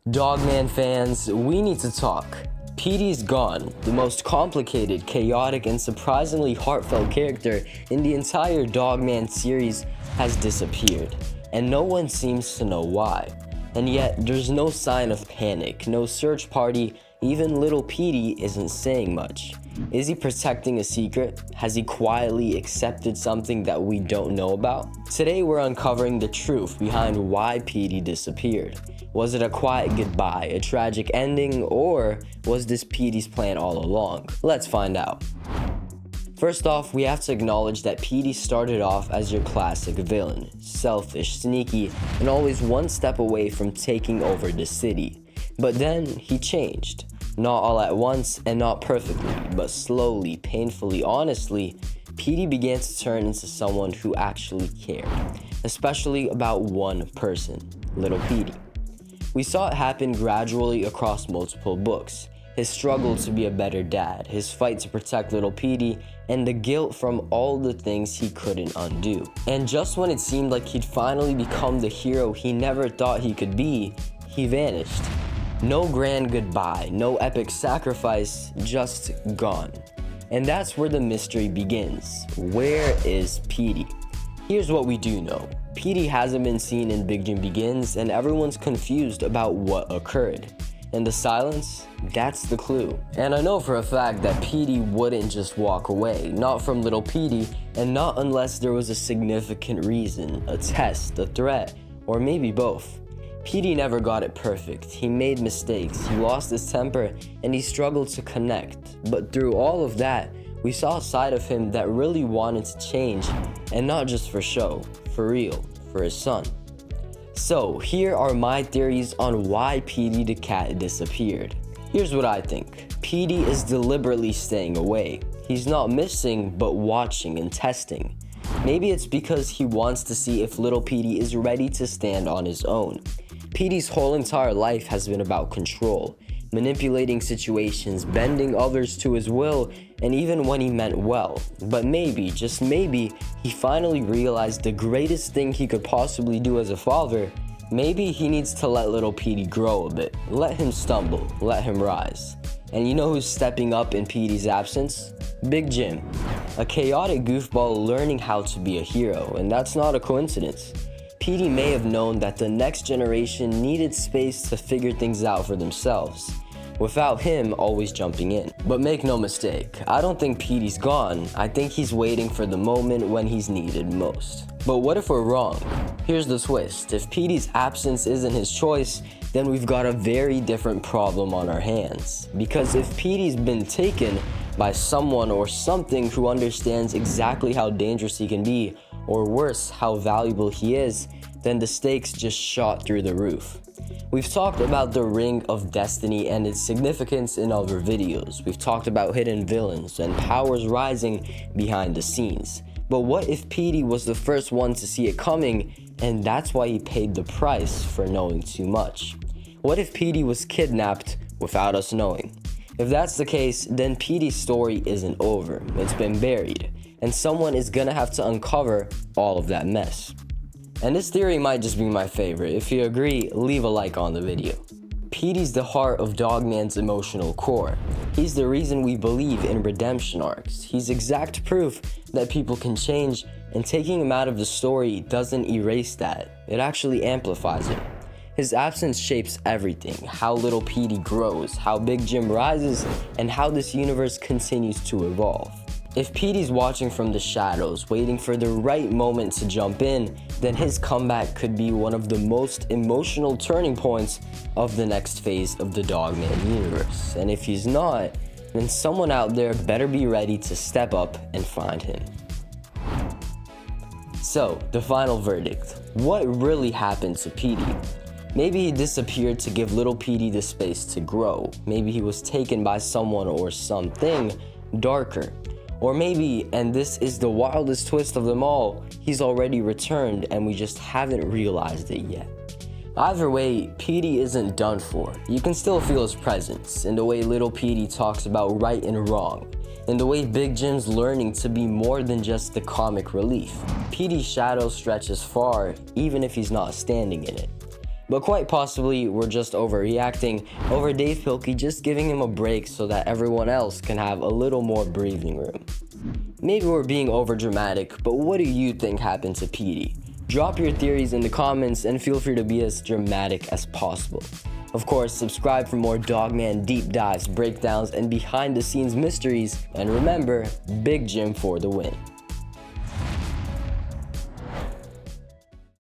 Dogman fans, we need to talk. Petey's gone, the most complicated, chaotic, and surprisingly heartfelt character in the entire Dogman series has disappeared, and no one seems to know why. And yet, there's no sign of panic, no search party, even little Petey isn't saying much. Is he protecting a secret? Has he quietly accepted something that we don't know about? Today we're uncovering the truth behind why Petey disappeared. Was it a quiet goodbye, a tragic ending, or was this Petey's plan all along? Let's find out. First off, we have to acknowledge that Petey started off as your classic villain, selfish, sneaky, and always one step away from taking over the city. But then he changed. Not all at once and not perfectly, but slowly, painfully, honestly, Petey began to turn into someone who actually cared, especially about one person, little Petey. We saw it happen gradually across multiple books. His struggle to be a better dad, his fight to protect little Petey, and the guilt from all the things he couldn't undo. And just when it seemed like he'd finally become the hero he never thought he could be, he vanished. No grand goodbye, no epic sacrifice, just gone. And that's where the mystery begins. Where is Petey? Here's what we do know. Petey hasn't been seen in Big Jim Begins, and everyone's confused about what occurred. And the silence? That's the clue. And I know for a fact that Petey wouldn't just walk away, not from little Petey, and not unless there was a significant reason, a test, a threat, or maybe both. Petey never got it perfect. He made mistakes, he lost his temper, and he struggled to connect. But through all of that, we saw a side of him that really wanted to change, and not just for show, for real, for his son. So, here are my theories on why Petey the cat disappeared. Here's what I think. Petey is deliberately staying away. He's not missing, but watching and testing. Maybe it's because he wants to see if little Petey is ready to stand on his own. Petey's whole entire life has been about control, manipulating situations, bending others to his will, and even when he meant well. But maybe, just maybe, he finally realized the greatest thing he could possibly do as a father. Maybe he needs to let little Petey grow a bit, let him stumble, let him rise. And you know who's stepping up in Petey's absence? Big Jim, a chaotic goofball learning how to be a hero, and that's not a coincidence. Petey may have known that the next generation needed space to figure things out for themselves, without him always jumping in. But make no mistake, I don't think Petey's gone. I think he's waiting for the moment when he's needed most. But what if we're wrong? Here's the twist. If Petey's absence isn't his choice, then we've got a very different problem on our hands. Because if Petey's been taken by someone or something who understands exactly how dangerous he can be, or worse, how valuable he is, then the stakes just shot through the roof. We've talked about the Ring of Destiny and its significance in other videos. We've talked about hidden villains and powers rising behind the scenes. But what if Petey was the first one to see it coming, and that's why he paid the price for knowing too much? What if Petey was kidnapped without us knowing? If that's the case, then Petey's story isn't over. It's been buried, and someone is gonna have to uncover all of that mess. And this theory might just be my favorite. If you agree, leave a like on the video. Petey's the heart of Dogman's emotional core. He's the reason we believe in redemption arcs. He's exact proof that people can change, and taking him out of the story doesn't erase that. It actually amplifies it. His absence shapes everything, how little Petey grows, how Big Jim rises, and how this universe continues to evolve. If Petey's watching from the shadows, waiting for the right moment to jump in, then his comeback could be one of the most emotional turning points of the next phase of the Dogman universe. And if he's not, then someone out there better be ready to step up and find him. So, the final verdict. What really happened to Petey? Maybe he disappeared to give little Petey the space to grow. Maybe he was taken by someone or something darker. Or maybe, and this is the wildest twist of them all, he's already returned and we just haven't realized it yet. Either way, Petey isn't done for. You can still feel his presence in the way little Petey talks about right and wrong, in the way Big Jim's learning to be more than just the comic relief. Petey's shadow stretches far, even if he's not standing in it. But quite possibly, we're just overreacting over Dave Pilkey just giving him a break so that everyone else can have a little more breathing room. Maybe we're being overdramatic, but what do you think happened to Petey? Drop your theories in the comments and feel free to be as dramatic as possible. Of course, subscribe for more Dogman deep dives, breakdowns, and behind the scenes mysteries. And remember, Big Jim for the win.